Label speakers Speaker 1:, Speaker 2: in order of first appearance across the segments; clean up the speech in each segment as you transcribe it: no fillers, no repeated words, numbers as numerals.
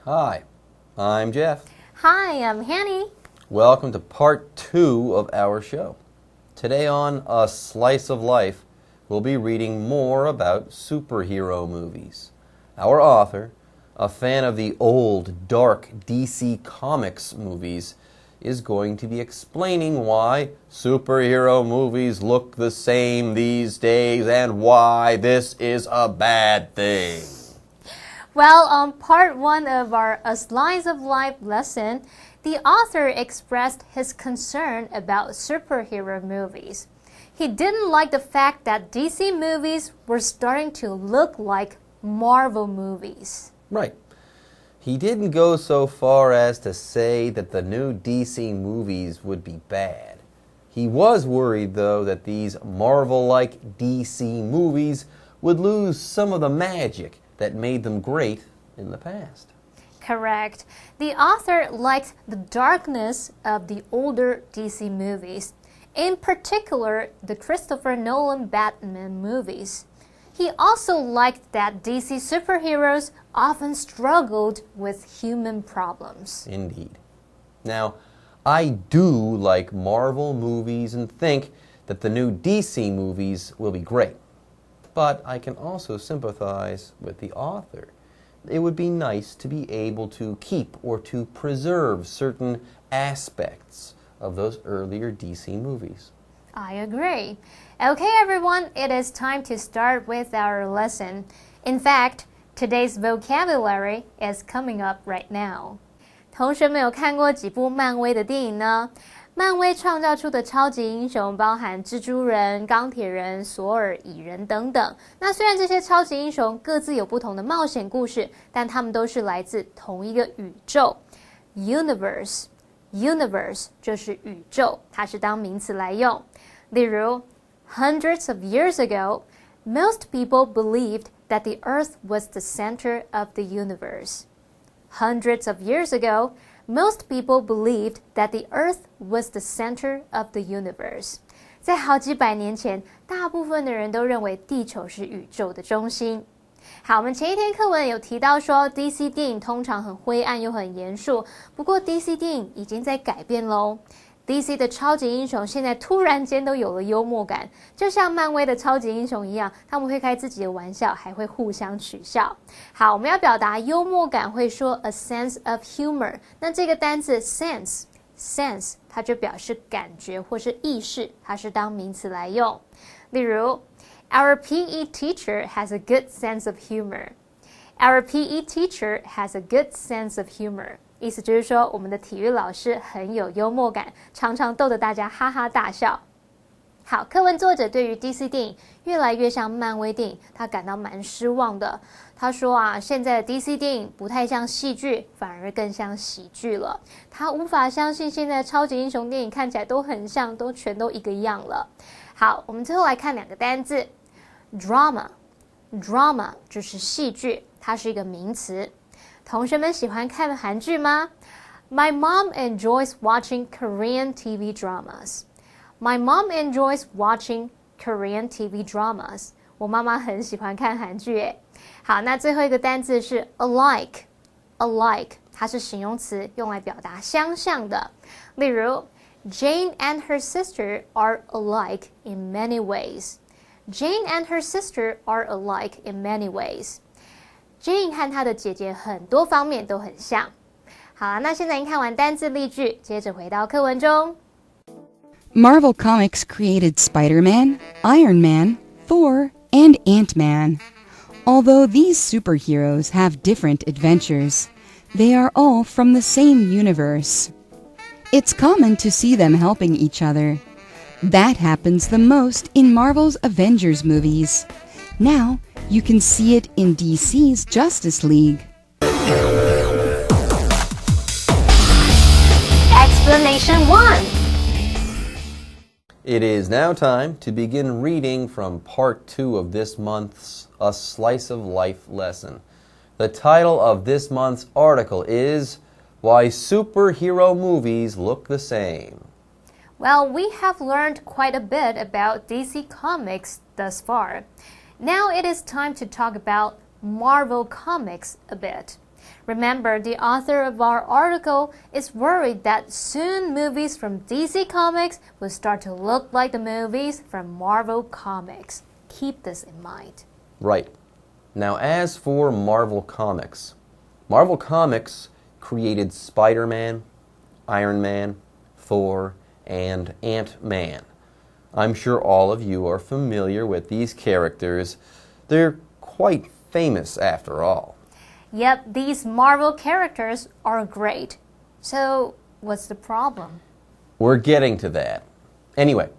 Speaker 1: Hi, I'm Jeff.
Speaker 2: Hi, I'm Hanny.
Speaker 1: Welcome to part 2 of our show. Today on A Slice of Life, we'll be reading more about superhero movies. Our author, a fan of the old, dark DC Comics movies, is going to be explaining why superhero movies look the same these days and why this is a bad thing.
Speaker 2: Well, on part 1 of our A Slice of Life lesson, the author expressed his concern about superhero movies. He didn't like the fact that DC movies were starting to look like Marvel movies.
Speaker 1: Right. He didn't go so far as to say that the new DC movies would be bad. He was worried, though, that these Marvel-like DC movies would lose some of the magic that made them great in the past.
Speaker 2: Correct. The author liked the darkness of the older DC movies, in particular the Christopher Nolan Batman movies. He also liked that DC superheroes often struggled with human problems.
Speaker 1: Indeed. Now, I do like Marvel movies and think that the new DC movies will be great. But I can also sympathize with the author. It would be nice to be able to keep or to preserve certain aspects of those earlier DC movies.
Speaker 2: I agree. Okay, everyone, it is time to start with our lesson. In fact, today's vocabulary is coming up right now. 同学们有看过几部漫威的电影呢？漫威创造出的超级英雄包含蜘蛛人、钢铁人、索尔、蚁人等等。那虽然这些超级英雄各自有不同的冒险故事，但他们都是来自同一个宇宙 Universe 就是宇宙，它是当名词来用。例如 Hundreds of years ago, most people believed that the Earth was the center of the universe. Hundreds of years ago, most people believed that the Earth was the center of the universe. 在好几百年前，大部分的人都认为地球是宇宙的中心。好，我们前一天课文有提到说 DC 电影通常很灰暗又很严肃，不过 DC 电影已经在改变咯。DC 的超级英雄现在突然间都有了幽默感，就像漫威的超级英雄一样，他们会开自己的玩笑，还会互相取笑。好，我们要表达幽默感会说 a sense of humor， 那这个单字 sense 它就表示感觉或是意识，它是当名词来用。例如 Our PE teacher has a good sense of humor. Our PE teacher has a good sense of humor.意思就是说，我们的体育老师很有幽默感，常常逗得大家哈哈大笑。好，课文作者对于 DC 电影越来越像漫威电影，他感到蛮失望的。他说啊，现在的 DC 电影不太像戏剧，反而更像喜剧了。他无法相信现在超级英雄电影看起来都很像，全都一个样了。好，我们最后来看两个单字 ，drama 就是戏剧，它是一个名词。同学们喜欢看韩剧吗？ My mom enjoys watching Korean TV dramas. My mom enjoys watching Korean TV dramas. 我妈妈很喜欢看韩剧耶。好，那最后一个单字是 alike， 它是形容词，用来表达相像的。例如 Jane and her sister are alike in many ways. Jane and her sister are alike in many ways.Jane 和她的姐姐很多方面都很像。好，那现在已经看完单字例句，接着回到课文中。
Speaker 3: Marvel Comics created Spider-Man, Iron Man, Thor, and Ant-Man. Although these superheroes have different adventures, they are all from the same universe. It's common to see them helping each other. That happens the most in Marvel's Avengers movies. Now, you can see it in DC's Justice League.
Speaker 2: Explanation 1.
Speaker 1: It is now time to begin reading from part 2 of this month's A Slice of Life lesson. The title of this month's article is Why Superhero Movies Look the Same.
Speaker 2: Well, we have learned quite a bit about DC Comics thus far. Now it is time to talk about Marvel Comics a bit. Remember, the author of our article is worried that soon movies from DC Comics will start to look like the movies from Marvel Comics. Keep this in mind.
Speaker 1: Right. Now, as for Marvel Comics created Spider-Man, Iron Man, Thor, and Ant-Man. I'm sure all of you are familiar with these characters. They're quite famous after all.
Speaker 2: Yep, these Marvel characters are great. So, what's the problem?
Speaker 1: We're getting to that. Anyway,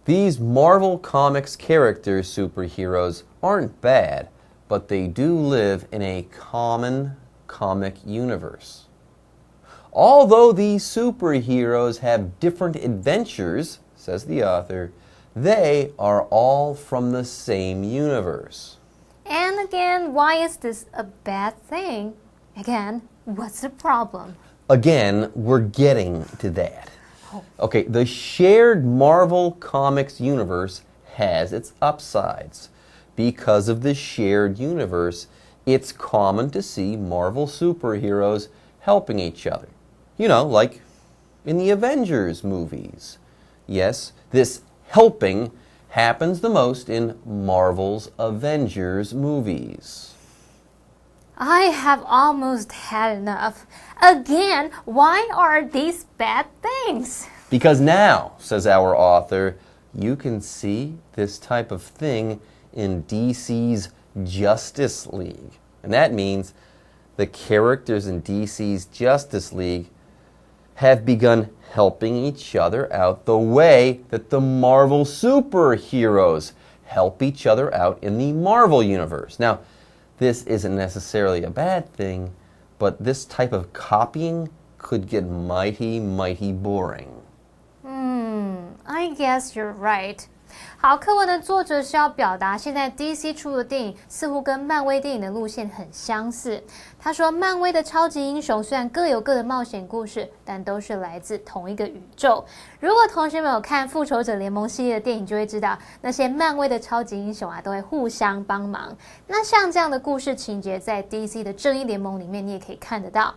Speaker 1: these Marvel Comics characters, superheroes, aren't bad, but they do live in a common comic universe. Although these superheroes have different adventures, says the author, they are all from the same universe.
Speaker 2: And again, why is this a bad thing? Again, what's the problem?
Speaker 1: Again, we're getting to that. Okay, the shared Marvel Comics universe has its upsides. Because of the shared universe, it's common to see Marvel superheroes helping each other. You know, like in the Avengers movies. Yes, this helping happens the most in Marvel's Avengers movies.
Speaker 2: I have almost had enough. Again, why are these bad things?
Speaker 1: Because now, says our author, you can see this type of thing in DC's Justice League. And that means the characters in DC's Justice League have begun helping each other out the way that the Marvel superheroes help each other out in the Marvel universe. Now, this isn't necessarily a bad thing, but this type of copying could get mighty, mighty boring.
Speaker 2: I guess you're right. 好，课文的作者是要表达现在 DC 出的电影似乎跟漫威电影的路线很相似。他说，漫威的超级英雄虽然各有各的冒险故事，但都是来自同一个宇宙。如果同学们有看复仇者联盟系列的电影，就会知道那些漫威的超级英雄啊，都会互相帮忙。那像这样的故事情节，在 DC 的正义联盟里面，你也可以看得到。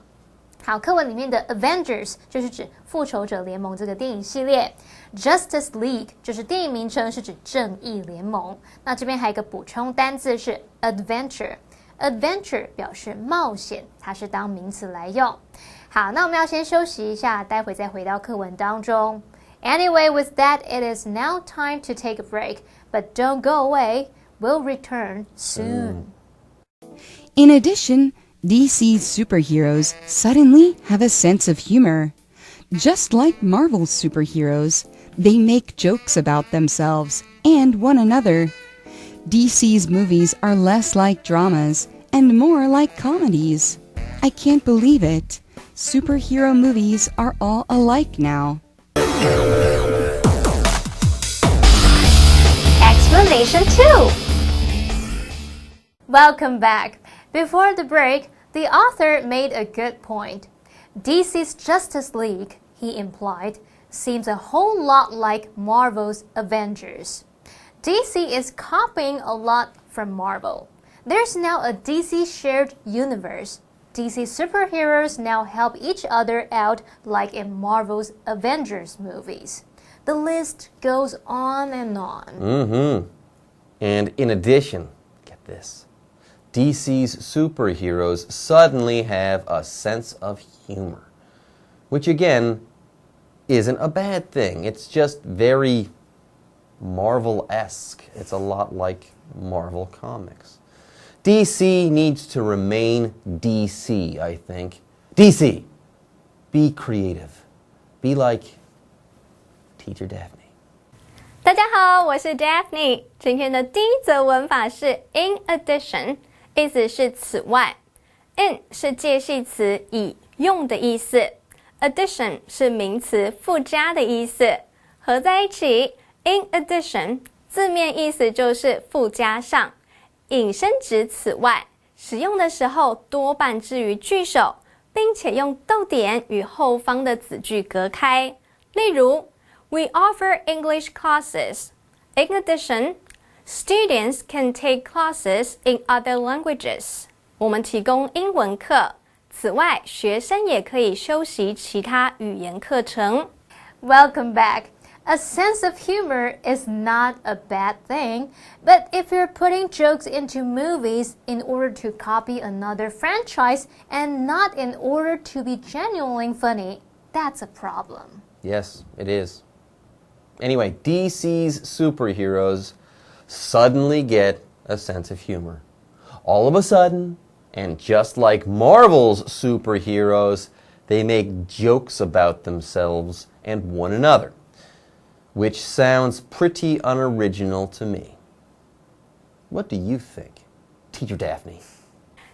Speaker 2: 好，课文里面的 Avengers 就是指复仇者联盟这个电影系列 ，Justice League 就是电影名称，是指正义联盟。那这边还有一个补充单字是 Adventure 表示冒险，它是当名词来用。好，那我们要先休息一下，待会再回到课文当中。Anyway, with that, it is now time to take a break, but don't go away. We'll return soon.
Speaker 3: In addition, DC's superheroes suddenly have a sense of humor. Just like Marvel's superheroes, they make jokes about themselves and one another. DC's movies are less like dramas and more like comedies. I can't believe it. Superhero movies are all alike now.
Speaker 2: Explanation 2. Welcome back. Before the break, the author made a good point. DC's Justice League, he implied, seems a whole lot like Marvel's Avengers. DC is copying a lot from Marvel. There's now a DC shared universe. DC superheroes now help each other out like in Marvel's Avengers movies. The list goes on and on.
Speaker 1: And in addition, get this, DC's superheroes suddenly have a sense of humor, which again isn't a bad thing. It's just very Marvel-esque. It's a lot like Marvel Comics. DC needs to remain DC, I think. DC, be creative. Be like Teacher Daphne.
Speaker 4: 大家好，我是 Daphne。今天的第一则文法是 in addition， 意思是此外。in 是介系词，以用的意思。addition 是名词，附加的意思。合在一起 ，in addition 字面意思就是附加上，引申指此外。使用的时候多半置于句首，并且用逗点与后方的子句隔开。例如 We offer English classes. In addition, students can take classes in other languages. 我们提供英文课，此外，学生也可以修习其他语言课程。
Speaker 2: Welcome back. A sense of humor is not a bad thing, but if you're putting jokes into movies in order to copy another franchise and not in order to be genuinely funny, that's a problem.
Speaker 1: Yes, it is. Anyway, DC's superheroes suddenly get a sense of humor. All of a sudden, and just like Marvel's superheroes, they make jokes about themselves and one another, which sounds pretty unoriginal to me. What do you think, Teacher Daphne?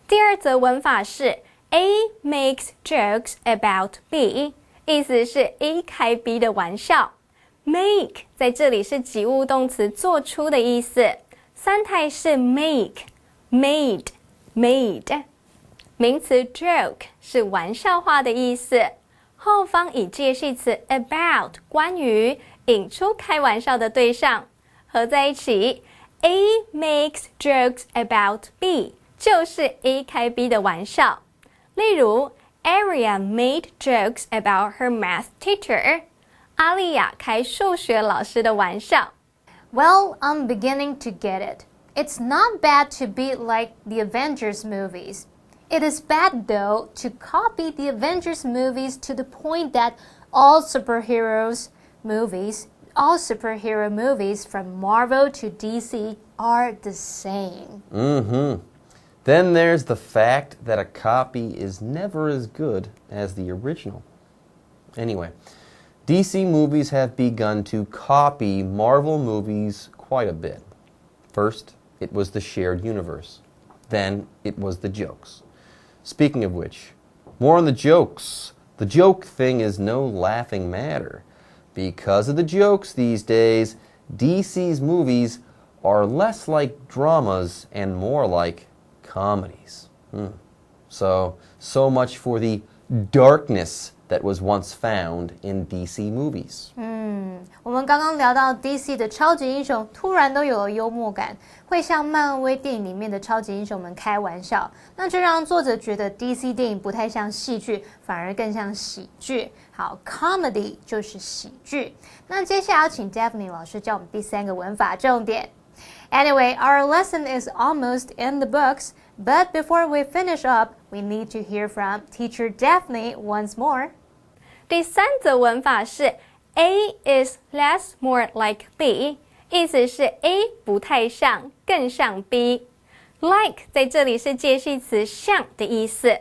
Speaker 4: 第二则文法是 A makes jokes about B， 意思是 A 开 B 的玩笑。Make 在这里是及物动词做出的意思，三态是 make、made、made。名词 joke 是玩笑话的意思，后方以介系词 about 关于引出开玩笑的对象，合在一起 A makes jokes about B 就是 A 开 B 的玩笑。例如 Aria made jokes about her math teacher， 阿丽亚开数学老师的玩笑。
Speaker 2: Well, I'm beginning to get it. It's not bad to be like the Avengers movies. It is bad, though, to copy the Avengers movies to the point that all superhero movies from Marvel to DC are the same.
Speaker 1: Then there's the fact that a copy is never as good as the original. Anyway, DC movies have begun to copy Marvel movies quite a bit. First, it was the shared universe. Then it was the jokes. Speaking of which, more on the jokes. The joke thing is no laughing matter. Because of the jokes these days, DC's movies are less like dramas and more like comedies. So much for the darkness that was once found in DC movies.
Speaker 2: 我们刚刚聊到 DC 的超级英雄突然都有了幽默感，会向漫威电影里面的超级英雄们开玩笑，那就让作者觉得 DC 电影不太像戏剧，反而更像喜剧。好 ，comedy 就是喜剧。那接下来要请 Daphne 老师教我们第三个文法重点。Anyway, our lesson is almost in the books, but before we finish up, we need to hear from Teacher Daphne once more.
Speaker 4: 第三则文法是 A is less more like B， 意思是 A 不太像，更像 B。Like 在这里是介系词像的意思，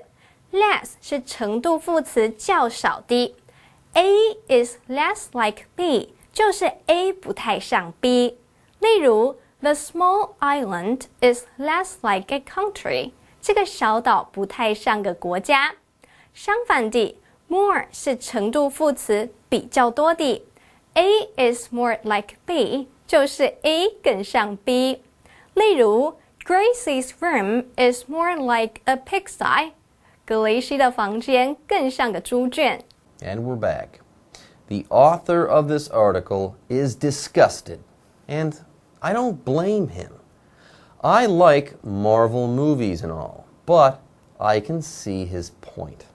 Speaker 4: less 是程度副词较少的。A is less like B 就是 A 不太像 B。例如 The small island is less like a country， 这个小岛不太像个国家。相反地，more 是程度副词比较多的 A is more like B 就是 A 更像 B。 例如 Gracie's room is more like a pigsty， 格雷西的房间更像个猪圈。
Speaker 1: And we're back. The author of this article is disgusted, and I don't blame him. I like Marvel movies and all, but I can see his point.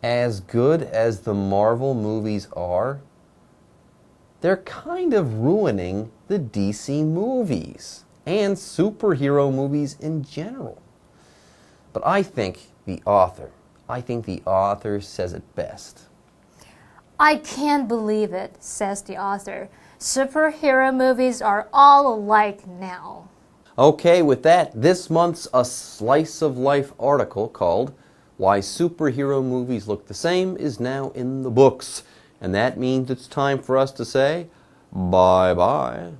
Speaker 1: As good as the Marvel movies are, they're kind of ruining the DC movies and superhero movies in general. But I think the author says it best.
Speaker 2: I can't believe it, says the author. Superhero movies are all alike now.
Speaker 1: Okay, with that, this month's A Slice of Life article called Why Superhero Movies Look the Same is now in the books. And that means it's time for us to say bye-bye.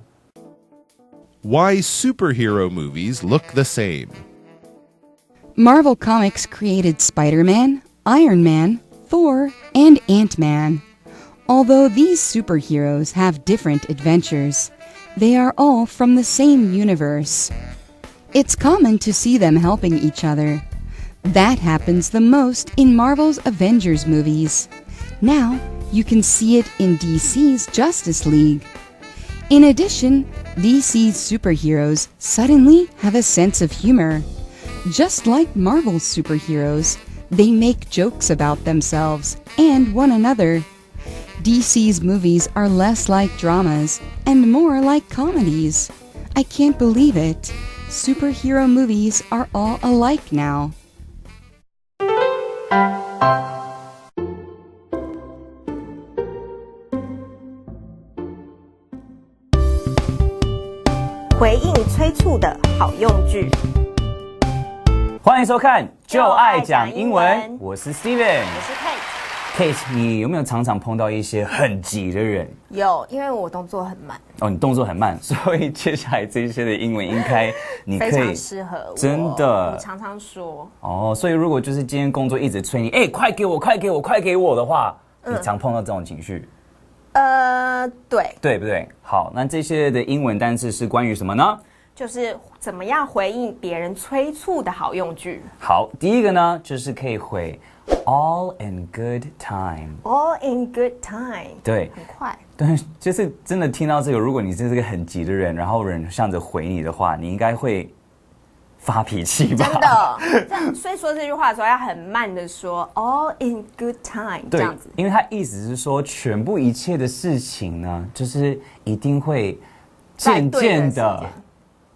Speaker 5: Why Superhero Movies Look the Same.
Speaker 3: Marvel Comics created Spider-Man, Iron Man, Thor, and Ant-Man. Although these superheroes have different adventures, they are all from the same universe. It's common to see them helping each other. That happens the most in Marvel's Avengers movies. Now, you can see it in DC's Justice League. In addition, DC's superheroes suddenly have a sense of humor. Just like Marvel's superheroes, They make jokes about themselves and one another. DC's movies are less like dramas and more like comedies. I can't believe it. Superhero movies are all alike now.
Speaker 6: 回应催促的好用句。
Speaker 7: 欢迎收看《就爱讲英文》，
Speaker 6: 就爱讲英文
Speaker 7: 我是 Steven，
Speaker 6: 我是 Kate。Kate，
Speaker 7: 你有没有常常碰到一些很急的人？
Speaker 6: 有，因为我动作很慢。
Speaker 7: 哦，你动作很慢，所以接下来这些的英文应该你可以
Speaker 6: 非常适合我，
Speaker 7: 真的，
Speaker 6: 我常常说。
Speaker 7: 哦，所以如果就是今天工作一直催你，快给我，快给我，快给我的话，你常碰到这种情绪？
Speaker 6: 对，
Speaker 7: 对不对？好，那这些的英文单词是关于什么呢？
Speaker 6: 就是怎么样回应别人催促的好用句。
Speaker 7: 好，第一个呢，就是可以回 all in good time。all
Speaker 6: in good time。
Speaker 7: 对，
Speaker 6: 很快。
Speaker 7: 对，就是真的听到这个，如果你是个很急的人，然后人向着回你的话，你应该会发脾气吧？
Speaker 6: 真的，所以说这句话的时候要很慢的说 all in good time， 这样子。
Speaker 7: 因为他意思是说，全部一切的事情呢，就是一定会渐渐的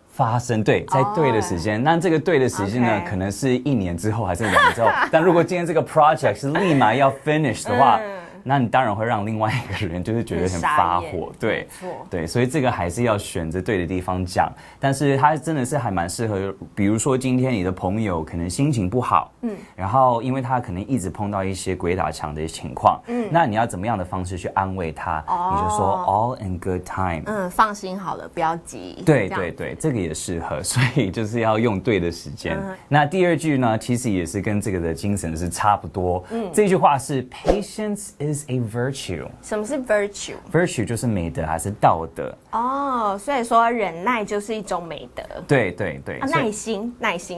Speaker 7: 发生，对，在对的时间。那这个对的时间呢，可能是1年之后，还是2年之后。但如果今天这个 project 是立马要 finish 的话，那你当然会让另外一个人就是觉得很发火，对，对，所以这个还是要选择对的地方讲。但是它真的是还蛮适合，比如说今天你的朋友可能心情不好，然后因为他可能一直碰到一些鬼打墙的情况，那你要怎么样的方式去安慰他？你就说 all in good time，
Speaker 6: 放心好了，不要急。
Speaker 7: 对对对，这个也适合，所以就是要用对的时间。那第二句呢，其实也是跟这个的精神是差不多。这句话是 Patience is a virtue。
Speaker 6: 什么是 virtue？
Speaker 7: virtue 就是美德还是道德？
Speaker 6: 哦，所以说忍耐就是一种美德。
Speaker 7: 对对对，
Speaker 6: 耐心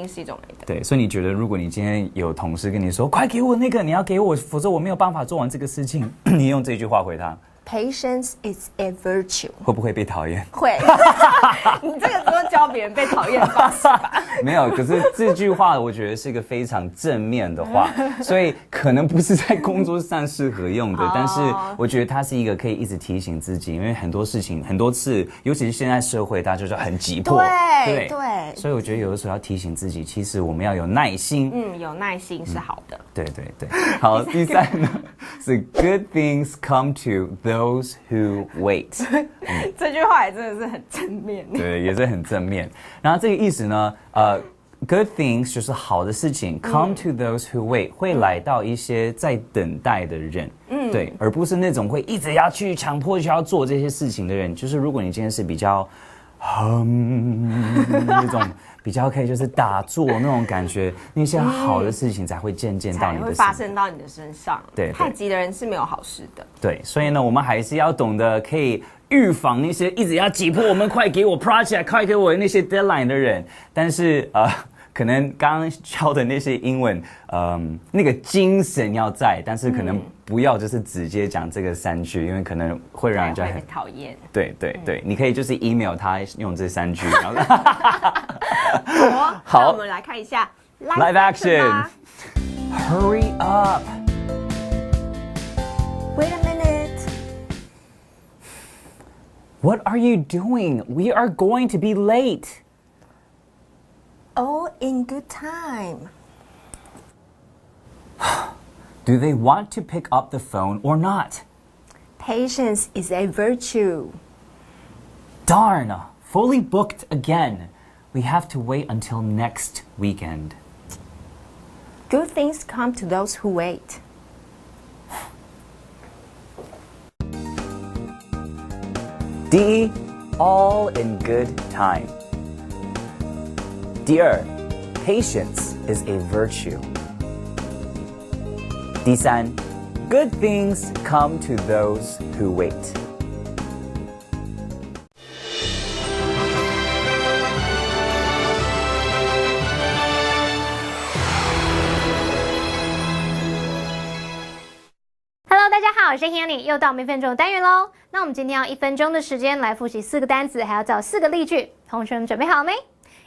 Speaker 6: 是一种美德。
Speaker 7: 对，所以你觉得如果你今天有同事跟你说，快给我那个，你要给我，否则我没有办法做完这个事情，你用这句话回他。
Speaker 6: Patience is a virtue，
Speaker 7: 会不会被讨厌？
Speaker 6: 会。你这个时候教别人被讨厌的方式吧？
Speaker 7: 没有，可是这句话我觉得是一个非常正面的话，所以可能不是在工作上适合用的，但是我觉得它是一个可以一直提醒自己，因为很多事情很多次，尤其是现在社会，大家就是很急迫，
Speaker 6: 对，
Speaker 7: 所以我觉得有的时候要提醒自己，其实我们要有耐心。
Speaker 6: 有耐心是好的。
Speaker 7: 对对对，好，第三呢是 Good things come to those who wait。
Speaker 6: 这句话也真的是很正面。
Speaker 7: 对，也是很正面。然后这个意思呢，Good things 就是好的事情，come to those who wait 会来到一些在等待的人，对，而不是那种会一直要去强迫就要做这些事情的人。就是如果你今天是比较那种比较可以就是打坐那种感觉，那些好的事情才会渐渐到你的身上，
Speaker 6: 才会发生到你的身上。
Speaker 7: 对，
Speaker 6: 太急的人是没有好事的。
Speaker 7: 对，所以呢，我们还是要懂得可以预防那些一直要急迫我们快给我 project， 快给我那些 deadline 的人。但是可能刚刚教的那些英文，那个精神要在，但是可能不要就是直接讲这个3句，因为可能会让人家很
Speaker 6: 讨厌。对
Speaker 7: 对对，你可以就是 email 他用这3句。然后
Speaker 6: 好，那我们来看一下
Speaker 7: live action。Hurry up.
Speaker 6: Wait a minute.
Speaker 7: What are you doing? We are going to be late.
Speaker 6: All in good time.
Speaker 7: Do they want to pick up the phone or not?
Speaker 6: Patience is a virtue.
Speaker 7: Darn, fully booked again. We have to wait until next weekend.
Speaker 6: Good things come to those who wait.
Speaker 7: D, all in good time. 第二 patience is a virtue. 第三 good things come to those who wait.
Speaker 2: Hello， 大家好，我是 Hanny， 又到我们1分钟的单元喽。那我们今天要1分钟的时间来复习4个单词，还要找4个例句。同学们准备好没？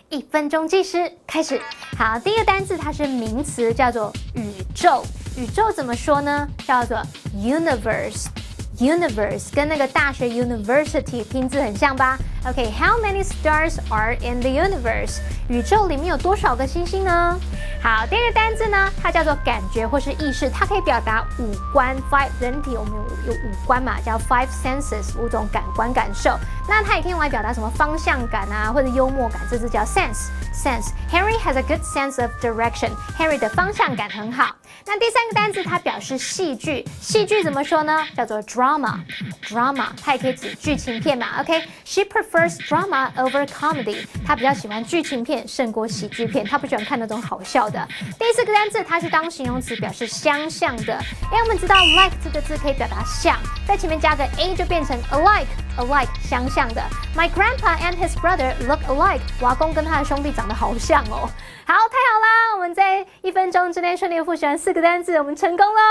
Speaker 2: 1分钟计时开始。好，第一个单字它是名词，叫做宇宙。宇宙怎么说呢？叫做 universe。universe 跟那个大学 university 拼字很像吧 ？OK， how many stars are in the universe？ 宇宙里面有多少个星星呢？好，第二个单字呢，它叫做感觉或是意识，它可以表达五官。人体我们有五官嘛，叫 five senses， 5种感官感受。那它也可以用来表达什么方向感啊，或者幽默感，这字叫 sense。Harry has a good sense of direction. Harry 的方向感很好。那第三个单字它表示戏剧，戏剧怎么说呢？叫做 drama。drama 它也可以指剧情片嘛。OK，she prefers drama over comedy。她比较喜欢剧情片胜过喜剧片，她不喜欢看那种好笑的。第四个单字它是当形容词，表示相像的。我们知道 like 这个字可以表达像，在前面加个 a 就变成 alike。alike 相像的。My grandpa and his brother look alike。我阿公跟他的兄弟长得好像哦。好，太好啦！我们在1分钟之内顺利复习完4个单字，我们成功喽。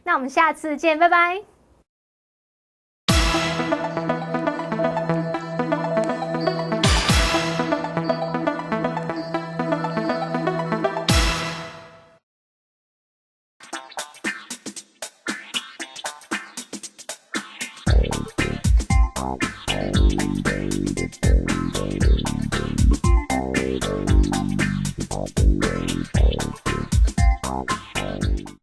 Speaker 2: 那我们下次见，拜拜。